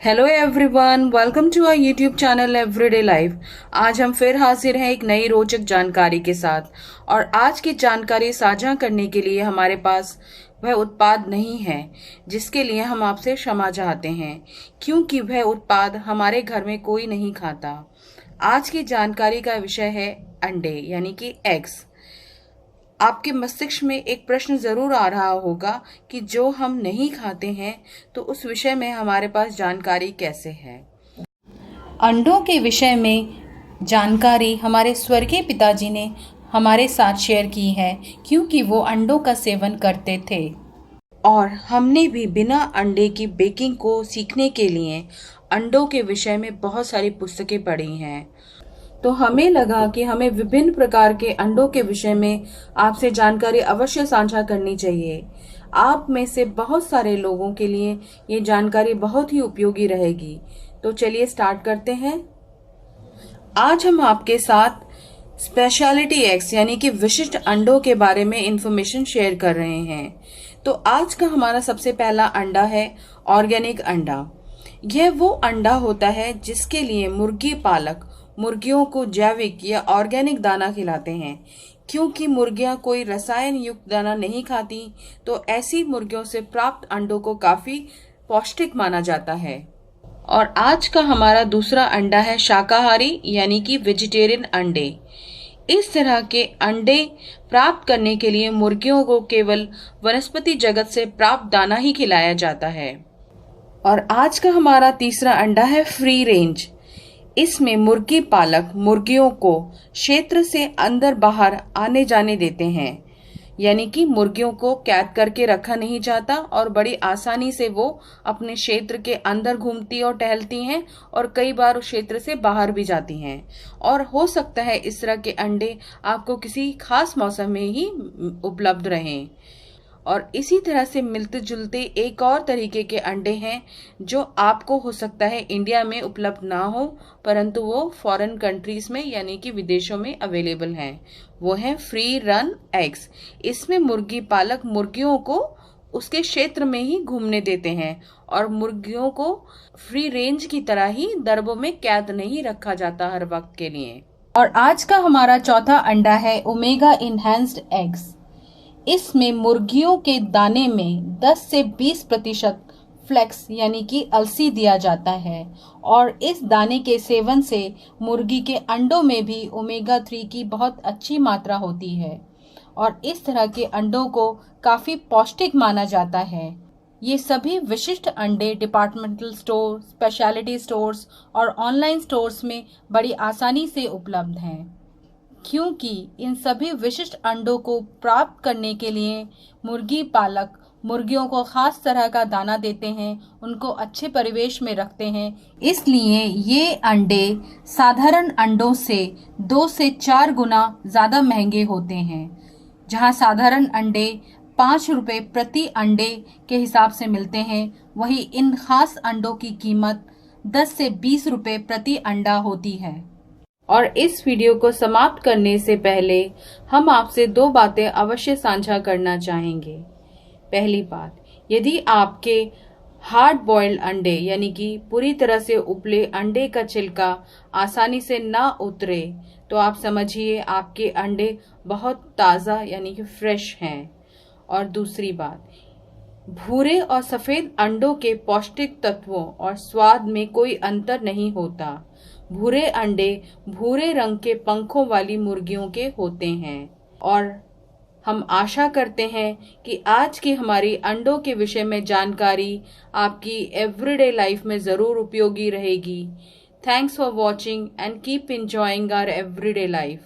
Hello everyone, welcome to our YouTube channel everyday life. आज हम फिर हाजिर हैं एक नई रोचक जानकारी के साथ। और आज की जानकारी साझा करने के लिए हमारे पास वह उत्पाद नहीं है जिसके लिए हम आपसे क्षमा चाहते हैं, क्योंकि वह उत्पाद हमारे घर में कोई नहीं खाता। आज की जानकारी का विषय है अंडे यानी कि एग्स। आपके मस्तिष्क में एक प्रश्न जरूर आ रहा होगा कि जो हम नहीं खाते हैं तो उस विषय में हमारे पास जानकारी कैसे है। अंडों के विषय में जानकारी हमारे स्वर्गीय पिताजी ने हमारे साथ शेयर की है, क्योंकि वो अंडों का सेवन करते थे और हमने भी बिना अंडे की बेकिंग को सीखने के लिए अंडों के विषय में बहुत सारी पुस्तकें पढ़ी हैं। तो हमें लगा कि हमें विभिन्न प्रकार के अंडों के विषय में आपसे जानकारी अवश्य साझा करनी चाहिए। आप में से बहुत सारे लोगों के लिए ये जानकारी बहुत ही उपयोगी रहेगी। तो चलिए स्टार्ट करते हैं। आज हम आपके साथ स्पेशलिटी एग्स यानी कि विशिष्ट अंडों के बारे में इंफॉर्मेशन शेयर कर रहे हैं। तो आज का हमारा सबसे पहला अंडा है ऑर्गेनिक अंडा। यह वो अंडा होता है जिसके लिए मुर्गी पालक मुर्गियों को जैविक या ऑर्गेनिक दाना खिलाते हैं। क्योंकि मुर्गियां कोई रसायन युक्त दाना नहीं खाती, तो ऐसी मुर्गियों से प्राप्त अंडों को काफी पौष्टिक माना जाता है। और आज का हमारा दूसरा अंडा है शाकाहारी यानी कि वेजिटेरियन अंडे। इस तरह के अंडे प्राप्त करने के लिए मुर्गियों को केवल वनस्पति जगत से प्राप्त दाना ही खिलाया जाता है। और आज का हमारा तीसरा अंडा है फ्री रेंज। इसमें मुर्गी पालक मुर्गियों को क्षेत्र से अंदर बाहर आने जाने देते हैं, यानी कि मुर्गियों को कैद करके रखा नहीं जाता और बड़ी आसानी से वो अपने क्षेत्र के अंदर घूमती और टहलती हैं और कई बार उस क्षेत्र से बाहर भी जाती हैं। और हो सकता है इस तरह के अंडे आपको किसी खास मौसम में ही उपलब्ध रहें। और इसी तरह से मिलते जुलते एक और तरीके के अंडे हैं जो आपको हो सकता है इंडिया में उपलब्ध ना हो, परंतु वो फॉरेन कंट्रीज में यानी कि विदेशों में अवेलेबल हैं। वो है फ्री रन एग्स। इसमें मुर्गी पालक मुर्गियों को उसके क्षेत्र में ही घूमने देते हैं और मुर्गियों को फ्री रेंज की तरह ही दरबों में कैद नहीं रखा जाता हर वक्त के लिए। और आज का हमारा चौथा अंडा है ओमेगा इनहैंस्ड एग्स। इसमें मुर्गियों के दाने में 10 से 20% फ्लेक्स यानी कि अलसी दिया जाता है और इस दाने के सेवन से मुर्गी के अंडों में भी ओमेगा 3 की बहुत अच्छी मात्रा होती है और इस तरह के अंडों को काफी पौष्टिक माना जाता है। ये सभी विशिष्ट अंडे डिपार्टमेंटल स्टोर, स्पेशलिटी स्टोर्स और ऑनलाइन स्टोर्स में बड़ी आसानी से उपलब्ध हैं। क्योंकि इन सभी विशिष्ट अंडों को प्राप्त करने के लिए मुर्गी पालक मुर्गियों को खास तरह का दाना देते हैं, उनको अच्छे परिवेश में रखते हैं, इसलिए ये अंडे साधारण अंडों से 2 से 4 गुना ज्यादा महंगे होते हैं। जहां साधारण अंडे 5 रुपए प्रति अंडे के हिसाब से मिलते हैं, वहीं इन खास अंडों की कीमत 10 से 20 रुपए प्रति अंडा होती है। और इस वीडियो को समाप्त करने से पहले हम आपसे 2 बातें अवश्य साझा करना चाहेंगे। पहली बात, यदि आपके हार्ड बॉइल्ड अंडे यानी कि पूरी तरह से उबले अंडे का छिलका आसानी से ना उतरे तो आप समझिए आपके अंडे बहुत ताज़ा यानी कि फ्रेश हैं। और दूसरी बात, भूरे और सफेद अंडों के पौष्टिक तत्वों और स्वाद में कोई अंतर नहीं होता। भूरे अंडे भूरे रंग के पंखों वाली मुर्गियों के होते हैं। और हम आशा करते हैं कि आज की हमारी अंडों के विषय में जानकारी आपकी एवरीडे लाइफ में जरूर उपयोगी रहेगी। Thanks for watching and keep enjoying our everyday life.